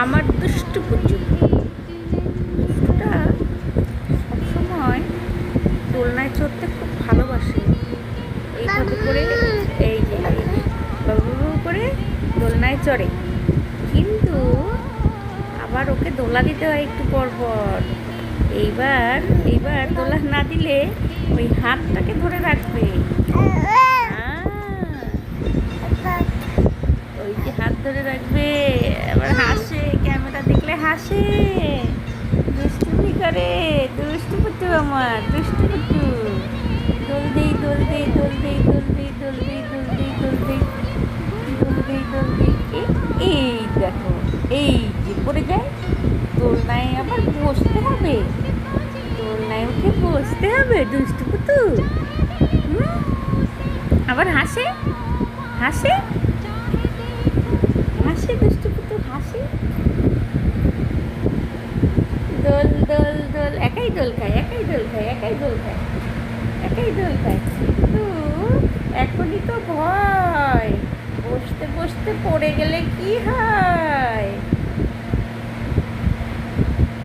আমার দুষ্টু পুচু। দুষ্টুটা সবসময় দোলনায় চড়তে খুব ভালোবাসে। এইভাবে করে এই যে বাবু করে দোলনায় চড়ে, কিন্তু আবার ওকে দোলা দিতে হয় একটু পর পর। এইবার এইবার দোলা না দিলে ওই হাতটাকে ধরে রাখবে। ওই যে হাত ধরে রাখবে, আবার হাসে, ক্যামেরা দেখলে হাসে, দুষ্টুমি করে। দুষ্টু পুটু আমার, দুষ্টু পুটু। দোল দেই দোল দেই দোল দেই দোল দেই দোল দেই দোল দেই দোল দেই দোল দেই দোল দেই। এই দেখো, এই যে পড়ে যায়। দোলনায় আবার বসতে হবে, দোলনায় উঠে বসতে হবে দুষ্টু পুটু। আবার হাসে হাসে হাসে, দুষ্টু পুটু হাসে। দোল দোল দোল, একাই দোল খায়, একাই দোল খায়, একাই দোল খায়, একাই দোল খায়। কিন্তু এখনই তো ভয়, বসতে বসতে পড়ে গেলে কি হয়।